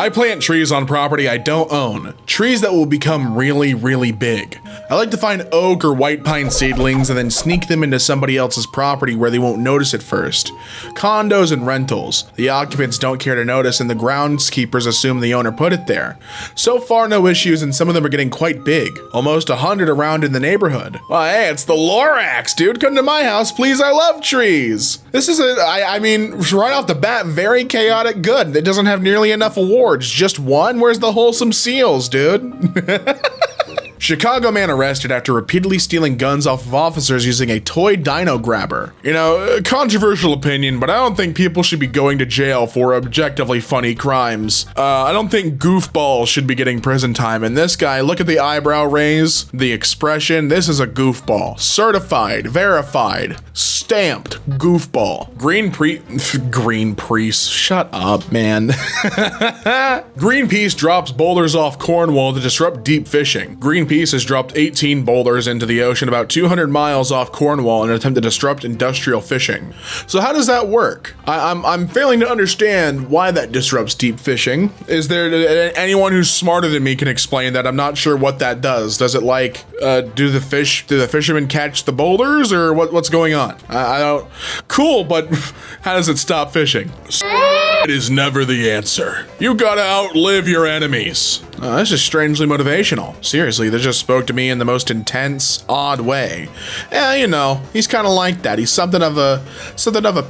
I plant trees on property I don't own. Trees that will become really, really big. I like to find oak or white pine seedlings and then sneak them into somebody else's property where they won't notice it first. Condos and rentals. The occupants don't care to notice and the groundskeepers assume the owner put it there. So far no issues and some of them are getting quite big. Almost 100 around in the neighborhood. Well, hey, it's the Lorax, dude. Come to my house, please. I love trees. This is I mean, right off the bat, very chaotic good. It doesn't have nearly enough awards. Just one? Where's the wholesome seals, dude? Chicago man arrested after repeatedly stealing guns off of officers using a toy dino grabber. You know, controversial opinion, but I don't think people should be going to jail for objectively funny crimes. I don't think goofballs should be getting prison time. And this guy, look at the eyebrow raise, the expression. This is a goofball. Certified, verified, stamped goofball. Greenpeace. Shut up, man. Greenpeace drops boulders off Cornwall to disrupt deep fishing. Greenpeace has dropped 18 boulders into the ocean about 200 miles off Cornwall in an attempt to disrupt industrial fishing. So how does that work? I'm failing to understand why that disrupts deep fishing. Is there anyone who's smarter than me can explain that? I'm not sure what that does. Does it like do the fishermen catch the boulders or what's going on? I don't. Cool, but how does it stop fishing? It is never the answer. You gotta outlive your enemies. This is strangely motivational. Seriously, this just spoke to me in the most intense, odd way. Yeah, you know, he's kind of like that. He's something of a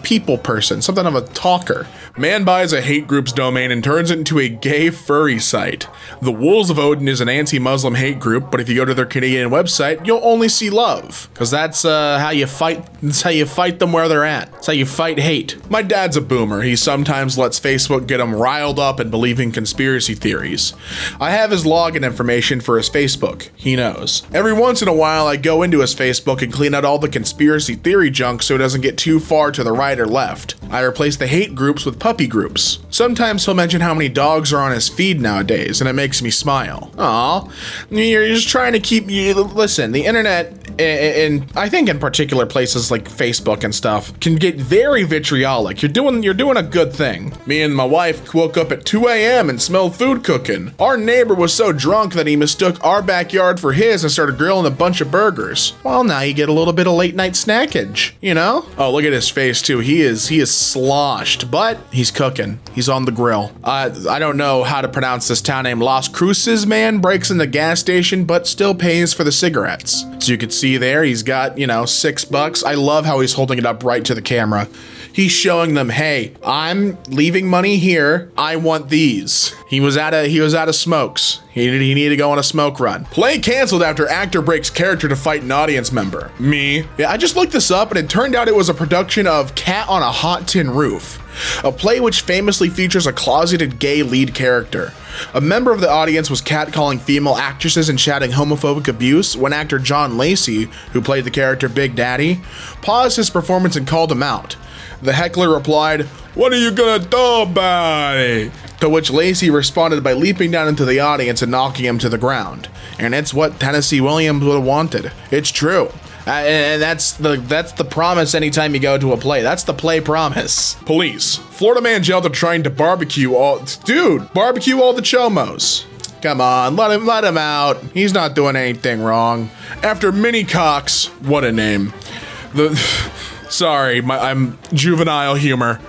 people person, something of a talker. Man buys a hate group's domain and turns it into a gay furry site. The Wolves of Odin is an anti-Muslim hate group, but if you go to their Canadian website, you'll only see love, because that's how you fight. That's how you fight them where they're at. That's how you fight hate. My dad's a boomer. He sometimes lets Facebook get him riled up and believing conspiracy theories. I have his login information for his Facebook. He knows. Every once in a while, I go into his Facebook and clean out all the conspiracy theory junk so it doesn't get too far to the right or left. I replace the hate groups with puppy groups. Sometimes he'll mention how many dogs are on his feed nowadays, and it makes me smile. Aw, you're just trying to keep you. Listen, the internet, and I think in particular places like Facebook and stuff, can get very vitriolic. You're doing a good thing. Me and my wife woke up at 2 a.m. and smelled food cooking. Our neighbor was so drunk that he mistook our backyard for his and started grilling a bunch of burgers. Well, now you get a little bit of late night snackage, you know? Oh, look at his face too. He is sloshed, but he's cooking. He's on the grill. I don't know how to pronounce this town name. Las Cruces man breaks in the gas station, but still pays for the cigarettes. So you can see there, he's got, you know, $6. I love how he's holding it up right to the camera. He's showing them, hey, I'm leaving money here. I want these. He was out of smokes. He needed to go on a smoke run. Play canceled after actor breaks character to fight an audience member. Me. Yeah, I just looked this up and it turned out it was a production of Cat on a Hot Tin Roof, a play which famously features a closeted gay lead character. A member of the audience was catcalling female actresses and shouting homophobic abuse when actor John Lacey, who played the character Big Daddy, paused his performance and called him out. The heckler replied, "What are you gonna do about it?" To which Lacey responded by leaping down into the audience and knocking him to the ground. And it's what Tennessee Williams would have wanted. It's true. And that's the promise anytime you go to a play. That's the play promise. Police. Florida man jailed after trying to barbecue all the chomos. Come on, let him out. He's not doing anything wrong. After Minnie Cox, what a name. I'm juvenile humor.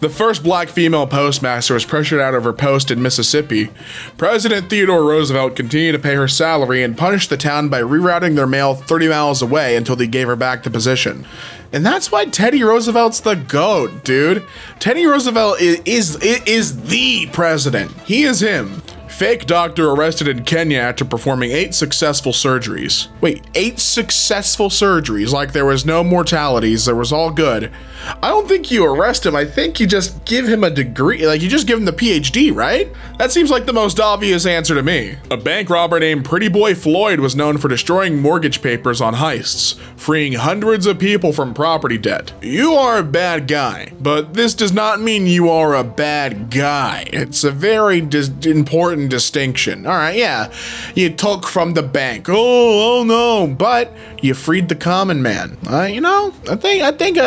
The first black female postmaster was pressured out of her post in Mississippi. President Theodore Roosevelt continued to pay her salary and punished the town by rerouting their mail 30 miles away until they gave her back the position. And that's why Teddy Roosevelt's the GOAT, dude. Teddy Roosevelt is the president. He is him. Fake doctor arrested in Kenya after performing 8 successful surgeries. Wait, 8 successful surgeries? Like there was no mortalities, there was all good. I don't think you arrest him, I think you just give him a degree, like you just give him the PhD, right? That seems like the most obvious answer to me. A bank robber named Pretty Boy Floyd was known for destroying mortgage papers on heists, freeing hundreds of people from property debt. You are a bad guy, but this does not mean you are a bad guy. It's a very important distinction. All right, yeah, you took from the bank. Oh no, but you freed the common man. I think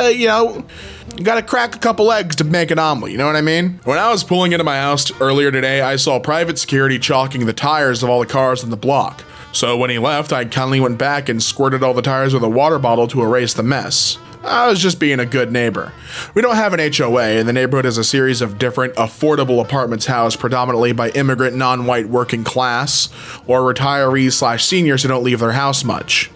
You gotta crack a couple eggs to make an omelet, you know what I mean? When I was pulling into my house earlier today, I saw private security chalking the tires of all the cars in the block. So when he left, I kindly went back and squirted all the tires with a water bottle to erase the mess. I was just being a good neighbor. We don't have an HOA, and the neighborhood is a series of different affordable apartments housed predominantly by immigrant non-white working class or retirees/seniors who don't leave their house much.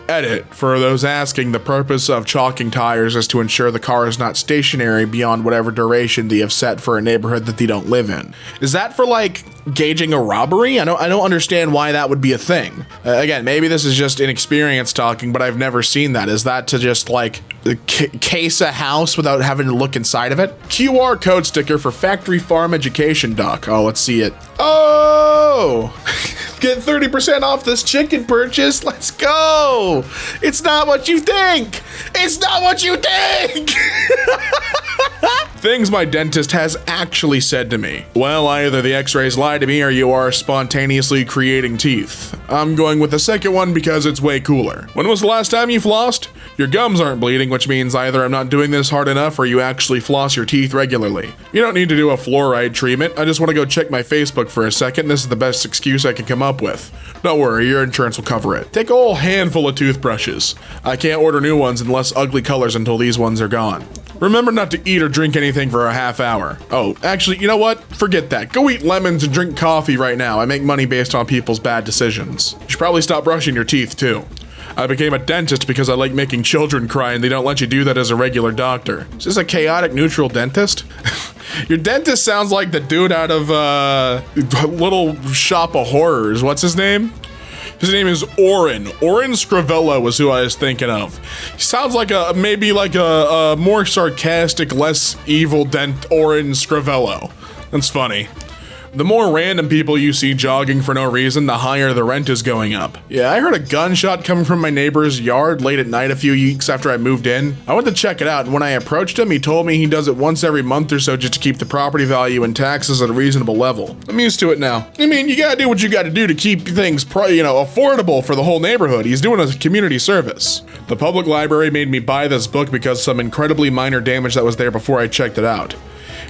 Edit, for those asking, the purpose of chalking tires is to ensure the car is not stationary beyond whatever duration they have set for a neighborhood that they don't live in. Is that for like gauging a robbery? I don't understand why that would be a thing. Again, maybe this is just inexperience talking, but I've never seen that. Is that to just like case a house without having to look inside of it? QR code sticker for Factory Farm Education Duck. Oh, let's see it. Oh! Get 30% off this chicken purchase. Let's go. It's not what you think. It's not what you think. Things my dentist has actually said to me. Well, either the x-rays lie to me or you are spontaneously creating teeth. I'm going with the second one because it's way cooler. When was the last time you flossed? Your gums aren't bleeding, which means either I'm not doing this hard enough or you actually floss your teeth regularly. You don't need to do a fluoride treatment. I just want to go check my Facebook for a second. This is the best excuse I can come up with. Don't worry, your insurance will cover it. Take a whole handful of toothbrushes. I can't order new ones in less ugly colors until these ones are gone. Remember not to eat or drink anything for a half hour. Oh, actually, you know what? Forget that. Go eat lemons and drink coffee right now. I make money based on people's bad decisions. You should probably stop brushing your teeth too. I became a dentist because I like making children cry and they don't let you do that as a regular doctor. Is this a chaotic neutral dentist? Your dentist sounds like the dude out of Little Shop of Horrors. What's his name? His name is Oren. Oren Scrivello was who I was thinking of. He sounds like maybe like a more sarcastic, less evil Oren Scrivello. That's funny. The more random people you see jogging for no reason, the higher the rent is going up. Yeah, I heard a gunshot coming from my neighbor's yard late at night a few weeks after I moved in. I went to check it out, and when I approached him, he told me he does it once every month or so just to keep the property value and taxes at a reasonable level. I'm used to it now. I mean, you gotta do what you gotta do to keep things, affordable for the whole neighborhood. He's doing a community service. The public library made me buy this book because of some incredibly minor damage that was there before I checked it out.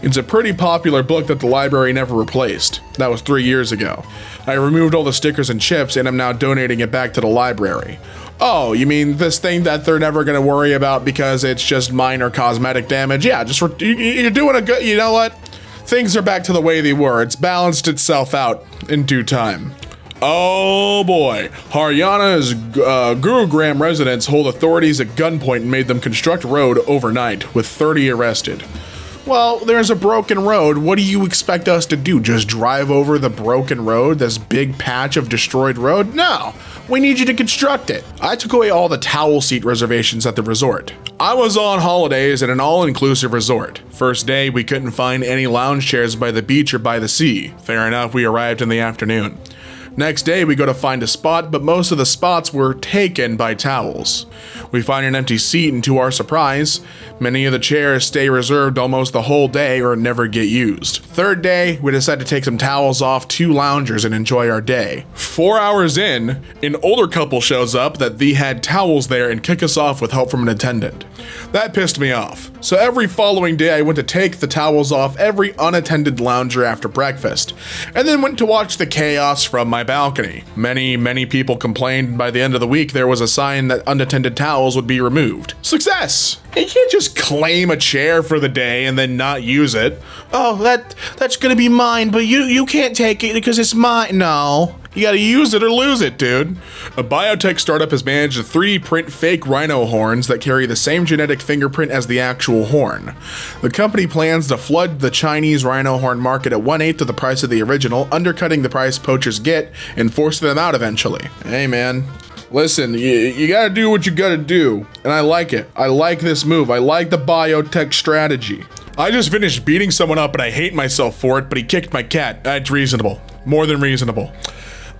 It's a pretty popular book that the library never replaced. That was 3 years ago. I removed all the stickers and chips and I'm now donating it back to the library. Oh, you mean this thing that they're never gonna worry about because it's just minor cosmetic damage? Yeah, you're doing a good, you know what? Things are back to the way they were. It's balanced itself out in due time. Oh boy, Haryana's Gurugram residents hold authorities at gunpoint and made them construct road overnight, with 30 arrested. Well, there's a broken road. What do you expect us to do? Just drive over the broken road? This big patch of destroyed road? No, we need you to construct it. I took away all the towel seat reservations at the resort. I was on holidays at an all-inclusive resort. First day, we couldn't find any lounge chairs by the beach or by the sea. Fair enough, we arrived in the afternoon. Next day, we go to find a spot, but most of the spots were taken by towels. We find an empty seat, and to our surprise, many of the chairs stay reserved almost the whole day or never get used. Third day, we decide to take some towels off 2 loungers and enjoy our day. 4 hours in, an older couple shows up that they had towels there and kick us off with help from an attendant. That pissed me off. So every following day, I went to take the towels off every unattended lounger after breakfast, and then went to watch the chaos from my balcony. Many people complained, and by the end of the week, there was a sign that unattended towels would be removed. Success! You can't just claim a chair for the day and then not use it. Oh, that's gonna be mine, but you can't take it because it's mine. No. You gotta use it or lose it, dude. A biotech startup has managed to 3D print fake rhino horns that carry the same genetic fingerprint as the actual horn. The company plans to flood the Chinese rhino horn market at 1/8 of the price of the original, undercutting the price poachers get and forcing them out eventually. Hey man, listen, you gotta do what you gotta do, and I like it. I like this move. I like the biotech strategy. I just finished beating someone up and I hate myself for it, but he kicked my cat. That's reasonable. More than reasonable.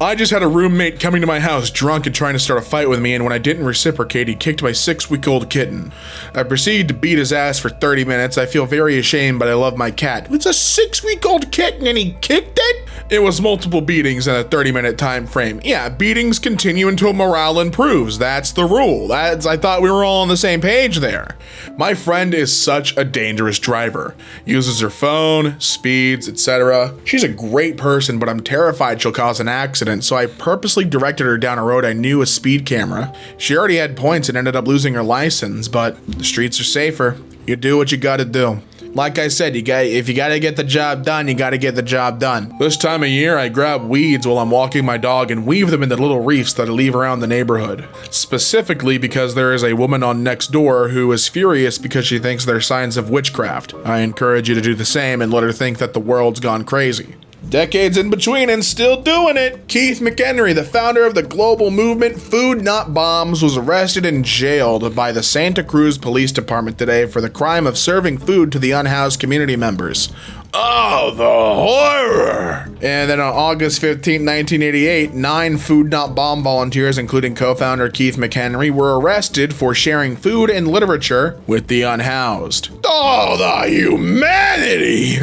I just had a roommate coming to my house drunk and trying to start a fight with me, and when I didn't reciprocate, he kicked my 6-week-old kitten. I proceeded to beat his ass for 30 minutes. I feel very ashamed, but I love my cat. It's a 6-week-old kitten and he kicked it? It was multiple beatings in a 30-minute time frame. Yeah, beatings continue until morale improves. That's the rule. I thought we were all on the same page there. My friend is such a dangerous driver. Uses her phone, speeds, etc. She's a great person, but I'm terrified she'll cause an accident, so I purposely directed her down a road I knew a speed camera. She already had points and ended up losing her license, but the streets are safer. You do what you gotta do. Like I said, if you gotta get the job done, you gotta get the job done. This time of year, I grab weeds while I'm walking my dog and weave them into little reefs that I leave around the neighborhood. Specifically because there is a woman on Nextdoor who is furious because she thinks they're signs of witchcraft. I encourage you to do the same and let her think that the world's gone crazy. Decades in between and still doing it. Keith McHenry, the founder of the global movement Food Not Bombs, was arrested and jailed by the Santa Cruz Police Department today for the crime of serving food to the unhoused community members. Oh, the horror! And then on August 15, 1988, 9 Food Not Bomb volunteers, including co-founder Keith McHenry, were arrested for sharing food and literature with the unhoused. Oh, the humanity!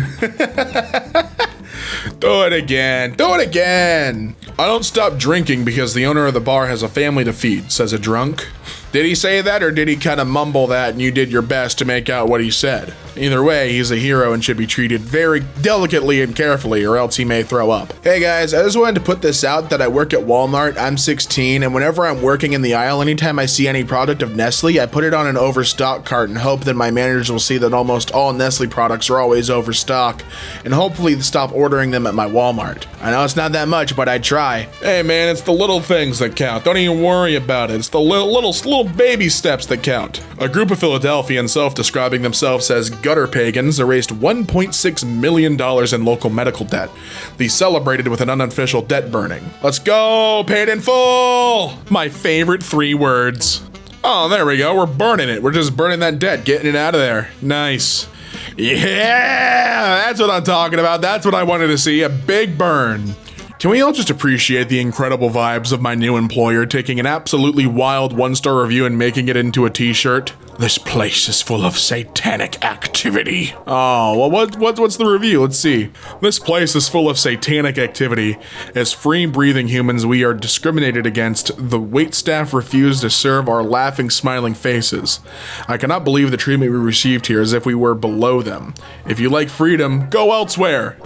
Do it again. Do it again. I don't stop drinking because the owner of the bar has a family to feed, says a drunk. Did he say that, or did he kind of mumble that and you did your best to make out what he said? Either way, he's a hero and should be treated very delicately and carefully, or else he may throw up. Hey guys, I just wanted to put this out that I work at Walmart. I'm 16, and whenever I'm working in the aisle, anytime I see any product of Nestle, I put it on an overstock cart and hope that my managers will see that almost all Nestle products are always overstock, and hopefully stop ordering them at my Walmart. I know it's not that much, but I try. Hey man, it's the little things that count. Don't even worry about it. It's the little baby steps that count. A group of Philadelphians self-describing themselves as gutter pagans erased $1.6 million in local medical debt. They celebrated with an unofficial debt burning. Let's go, paid in full! My favorite 3 words. Oh, there we go, we're burning it. We're just burning that debt, getting it out of there. Nice. Yeah, that's what I'm talking about. That's what I wanted to see, a big burn. Can we all just appreciate the incredible vibes of my new employer taking an absolutely wild 1-star review and making it into a t-shirt? This place is full of satanic activity. Oh, well, what's the review? Let's see. This place is full of satanic activity. As free-breathing humans, we are discriminated against. The waitstaff refused to serve our laughing, smiling faces. I cannot believe the treatment we received here as if we were below them. If you like freedom, go elsewhere.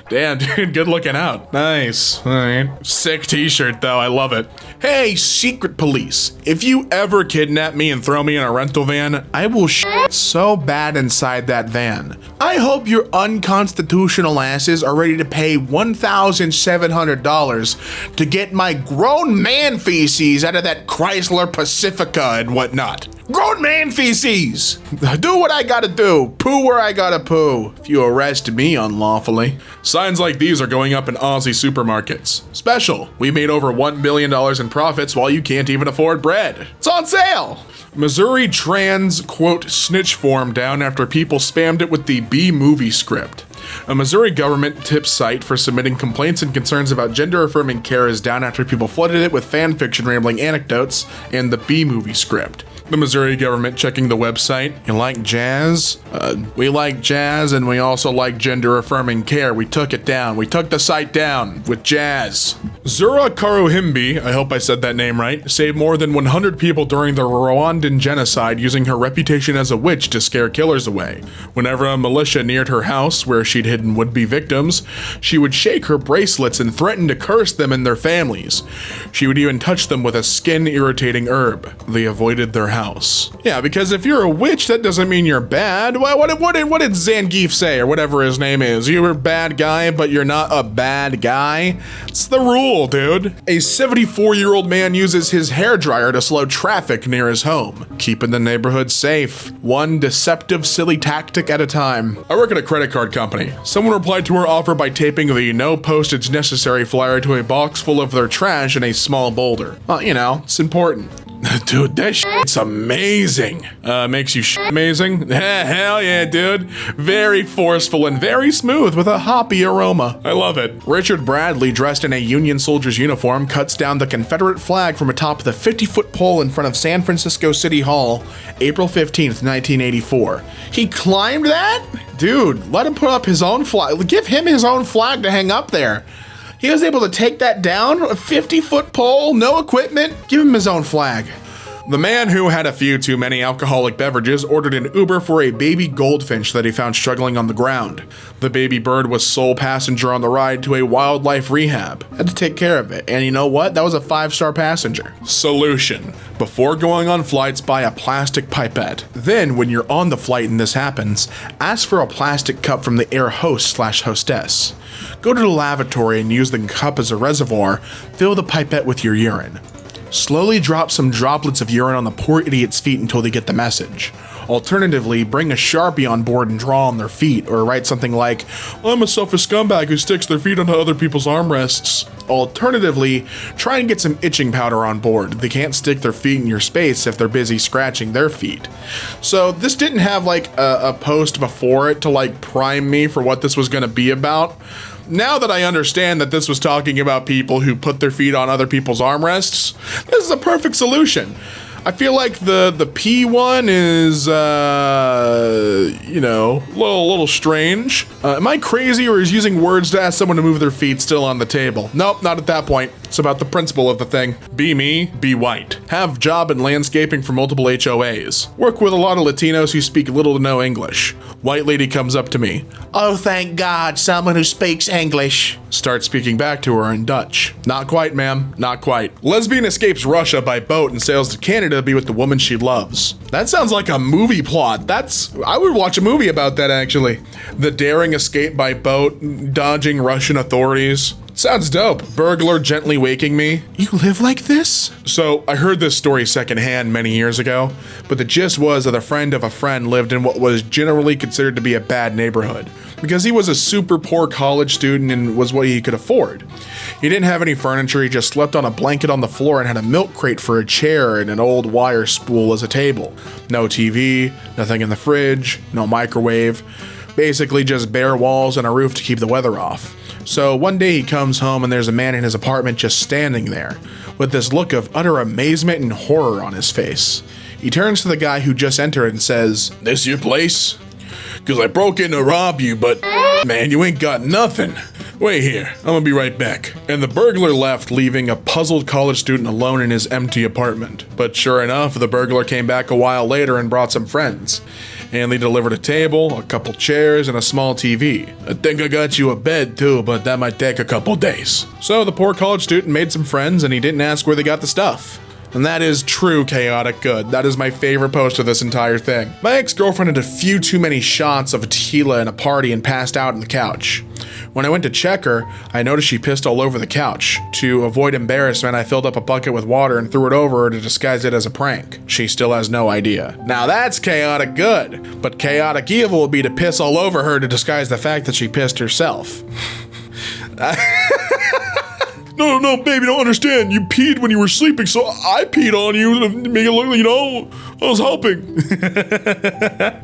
Damn, dude, good looking out. Nice. All right. Sick t-shirt, though. I love it. Hey, secret police. If you ever kidnap me and throw me in a rental van, I will shit so bad inside that van. I hope your unconstitutional asses are ready to pay $1,700 to get my grown man feces out of that Chrysler Pacifica and whatnot. Grown man feces! Do what I gotta do. Poo where I gotta poo. If you arrest me unlawfully. Signs like these are going up in Aussie supermarkets. Special. We made over $1 billion in profits while you can't even afford bread. It's on sale! Missouri trans, quote, snitch form down after people spammed it with the B-movie script. A Missouri government tip site for submitting complaints and concerns about gender-affirming care is down after people flooded it with fan fiction rambling anecdotes and the B-movie script. The Missouri government checking the website. You like jazz? We like jazz and we also like gender-affirming care. We took it down. We took the site down with jazz. Zura Karuhimbi, I hope I said that name right, saved more than 100 people during the Rwandan genocide using her reputation as a witch to scare killers away. Whenever a militia neared her house where she'd hidden would-be victims, she would shake her bracelets and threaten to curse them and their families. She would even touch them with a skin-irritating herb. They avoided their house. Yeah, because if you're a witch, that doesn't mean you're bad. What did Zangief say, or whatever his name is? You're a bad guy, but you're not a bad guy? It's the rule, dude. A 74-year-old man uses his hairdryer to slow traffic near his home, keeping the neighborhood safe. One deceptive, silly tactic at a time. I work at a credit card company. Someone replied to our offer by taping the no postage necessary flyer to a box full of their trash in a small boulder. Well, you know, it's important. Dude, that shit's amazing. Makes you amazing? Hell yeah, dude. Very forceful and very smooth with a hoppy aroma. I love it. Richard Bradley, dressed in a Union soldier's uniform, cuts down the Confederate flag from atop the 50-foot pole in front of San Francisco City Hall, April 15th, 1984. He climbed that? Dude, let him put up his own flag. Give him his own flag to hang up there. He was able to take that down, a 50-foot pole, no equipment. Give him his own flag. The man who had a few too many alcoholic beverages ordered an Uber for a baby goldfinch that he found struggling on the ground. The baby bird was sole passenger on the ride to a wildlife rehab. Had to take care of it. And you know what? That was a 5-star passenger. Solution. Before going on flights, buy a plastic pipette. Then, when you're on the flight and this happens, ask for a plastic cup from the air host/hostess. Go to the lavatory and use the cup as a reservoir. Fill the pipette with your urine. Slowly drop some droplets of urine on the poor idiot's feet until they get the message. Alternatively, bring a Sharpie on board and draw on their feet, or write something like, "I'm a selfish scumbag who sticks their feet onto other people's armrests." Alternatively, try and get some itching powder on board. They can't stick their feet in your space if they're busy scratching their feet. So this didn't have like a post before it to like prime me for what this was going to be about. Now that I understand that this was talking about people who put their feet on other people's armrests, this is a perfect solution. I feel like the P one is, you know, a little strange. Am I crazy, or is using words to ask someone to move their feet still on the table? Nope, not at that point. It's about the principle of the thing. Be me, be white. Have job in landscaping for multiple HOAs. Work with a lot of Latinos who speak little to no English. White lady comes up to me. "Oh, thank God, someone who speaks English." Start speaking back to her in Dutch. "Not quite, ma'am, not quite." Lesbian escapes Russia by boat and sails to Canada to be with the woman she loves. That sounds like a movie plot. I would watch a movie about that, actually. The daring escape by boat, dodging Russian authorities. Sounds dope. Burglar gently waking me. "You live like this?" So I heard this story secondhand many years ago, but the gist was that a friend of a friend lived in what was generally considered to be a bad neighborhood, because he was a super poor college student and was what he could afford. He didn't have any furniture, he just slept on a blanket on the floor and had a milk crate for a chair and an old wire spool as a table. No TV, nothing in the fridge, no microwave. Basically just bare walls and a roof to keep the weather off. So one day he comes home and there's a man in his apartment just standing there, with this look of utter amazement and horror on his face. He turns to the guy who just entered and says, "This your place? 'Cause I broke in to rob you, but man, you ain't got nothing. Wait here, I'm gonna be right back." And the burglar left, leaving a puzzled college student alone in his empty apartment. But sure enough, the burglar came back a while later and brought some friends. And they delivered a table, a couple chairs, and a small TV. "I think I got you a bed too, but that might take a couple days." So the poor college student made some friends and he didn't ask where they got the stuff. And that is true chaotic good. That is my favorite post of this entire thing. My ex-girlfriend had a few too many shots of tequila in a party and passed out on the couch. When I went to check her, I noticed she pissed all over the couch. To avoid embarrassment, I filled up a bucket with water and threw it over her to disguise it as a prank. She still has no idea. Now that's chaotic good, but chaotic evil would be to piss all over her to disguise the fact that she pissed herself. No, baby, don't understand. You peed when you were sleeping, so I peed on you to make it look like, I was helping.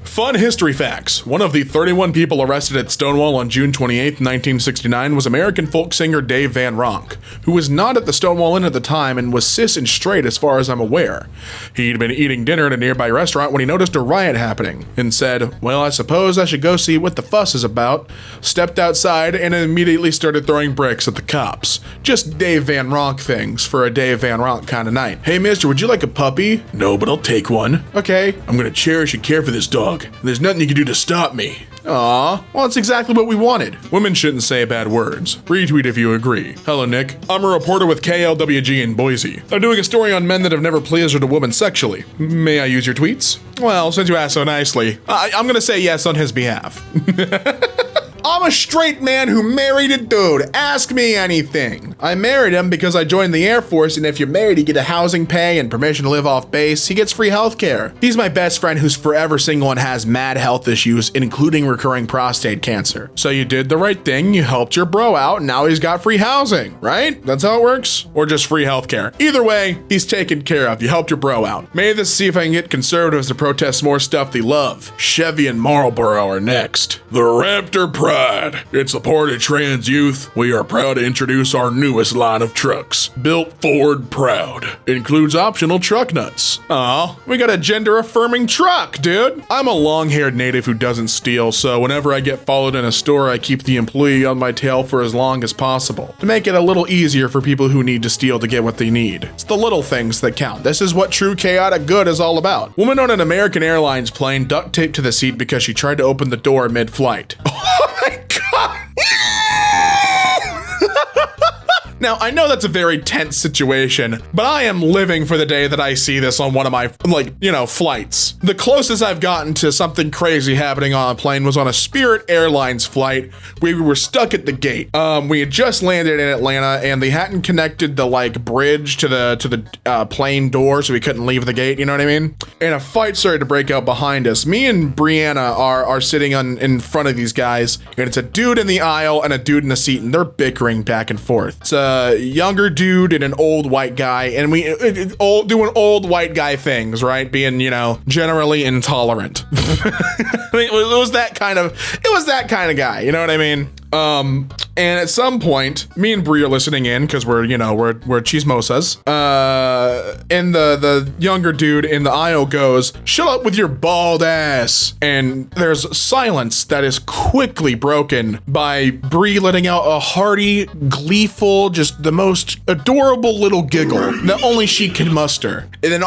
Fun history facts. One of the 31 people arrested at Stonewall on June 28, 1969 was American folk singer Dave Van Ronk, who was not at the Stonewall Inn at the time and was cis and straight as far as I'm aware. He'd been eating dinner at a nearby restaurant when he noticed a riot happening and said, "Well, I suppose I should go see what the fuss is about." Stepped outside and immediately started throwing bricks at the cops. Just Dave Van Ronk things for a Dave Van Ronk kind of night. "Hey mister, would you like a puppy?" "No, but I'll take one." "Okay. I'm gonna cherish and care for this dog. There's nothing you can do to stop me." Aw, well that's exactly what we wanted. Women shouldn't say bad words. Retweet if you agree. Hello Nick. I'm a reporter with KLWG in Boise. I'm doing a story on men that have never pleasured a woman sexually. May I use your tweets? Well, since you asked so nicely, I'm gonna say yes on his behalf. I'm a straight man who married a dude. Ask me anything. I married him because I joined the Air Force, and if you're married, you get a housing pay and permission to live off base. He gets free healthcare. He's my best friend who's forever single and has mad health issues, including recurring prostate cancer. So you did the right thing. You helped your bro out, and now he's got free housing, right? That's how it works? Or just free healthcare. Either way, he's taken care of. You helped your bro out. Maybe let's see if I can get conservatives to protest more stuff they love. Chevy and Marlboro are next. The Raptor Pride. In support of trans youth, we are proud to introduce our newest line of trucks. Built Ford Proud. Includes optional truck nuts. Aw, we got a gender-affirming truck, dude. I'm a long-haired native who doesn't steal, so whenever I get followed in a store, I keep the employee on my tail for as long as possible, to make it a little easier for people who need to steal to get what they need. It's the little things that count. This is what true chaotic good is all about. Woman on an American Airlines plane duct taped to the seat because she tried to open the door mid-flight. Oh my god! Now, I know that's a very tense situation, but I am living for the day that I see this on one of my, flights. The closest I've gotten to something crazy happening on a plane was on a Spirit Airlines flight. We were stuck at the gate. We had just landed in Atlanta, and they hadn't connected the, bridge to the plane door, so we couldn't leave the gate, you know what I mean? And a fight started to break out behind us. Me and Brianna are sitting in front of these guys, and it's a dude in the aisle and a dude in the seat, and they're bickering back and forth. It's a younger dude and an old white guy, and we doing old white guy things, right? Being, generally intolerant. It was that kind of guy, you know what I mean? And at some point, me and Brie are listening in because we're chismosas. And the younger dude in the aisle goes, "Shut up with your bald ass." And there's silence that is quickly broken by Brie letting out a hearty, gleeful, just the most adorable little giggle that only she can muster. And then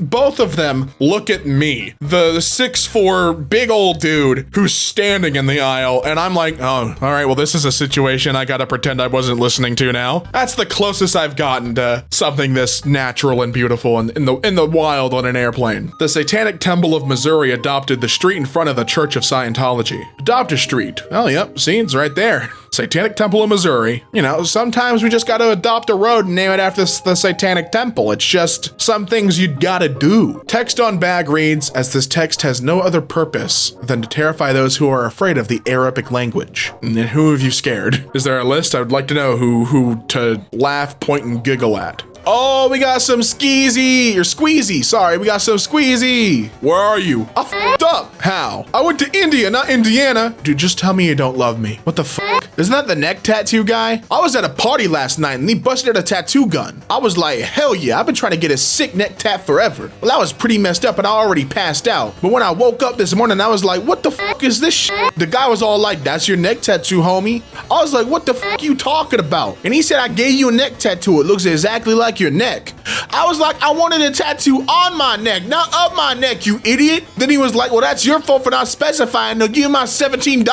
both of them look at me, the 6'4" big old dude who's standing in the aisle, and I'm like, oh, all right, well, this is a situation I gotta pretend I wasn't listening to now. That's the closest I've gotten to something this natural and beautiful in the wild on an airplane. The Satanic Temple of Missouri adopted the street in front of the Church of Scientology. Adopt a street. Oh, yep, see, it's right there. Satanic Temple of Missouri. Sometimes we just gotta adopt a road and name it after the Satanic Temple. It's just some things you gotta do. Text on bag reads, as this text has no other purpose than to terrify those who are afraid of the Arabic language. And who have you scared? Is there a list? I would like to know who to laugh, point, and giggle at. Oh, we got some squeezy. Sorry, we got some squeezy. Where are you? I f***ed up. How? I went to India, not Indiana. Dude, just tell me you don't love me. What the fuck? Isn't that the neck tattoo guy? I was at a party last night and he busted out a tattoo gun. I was like, hell yeah, I've been trying to get a sick neck tat forever. Well, I was pretty messed up and I already passed out. But when I woke up this morning, I was like, what the fuck is this shit? The guy was all like, that's your neck tattoo, homie. I was like, what the fuck you talking about? And he said, I gave you a neck tattoo. It looks exactly like your neck. I was like, I wanted a tattoo on my neck, not up my neck, you idiot. Then he was like, well, that's your fault for not specifying. They'll give you my $17.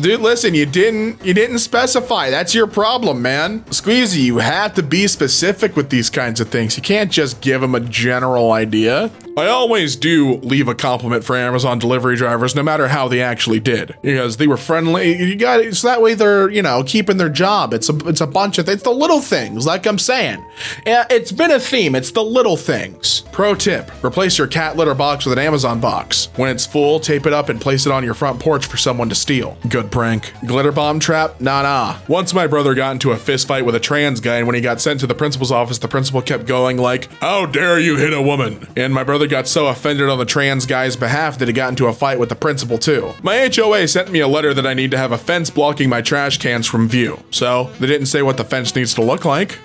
Dude, listen, you didn't specify. That's your problem, man. Squeezy, you have to be specific with these kinds of things. You can't just give them a general idea. I always do leave a compliment for Amazon delivery drivers, no matter how they actually did, because they were friendly. You got it, so that way they're, keeping their job. It's a bunch of, it's the little things, like I'm saying. Yeah, it's been a theme. It's the little things. Pro tip: replace your cat litter box with an Amazon box. When it's full, tape it up and place it on your front porch for someone to steal. Good prank. Glitter bomb trap? Nah. Once my brother got into a fist fight with a trans guy, and when he got sent to the principal's office, the principal kept going like, "How dare you hit a woman?" And my brother got so offended on the trans guy's behalf that he got into a fight with the principal too. My HOA sent me a letter that I need to have a fence blocking my trash cans from view. So they didn't say what the fence needs to look like.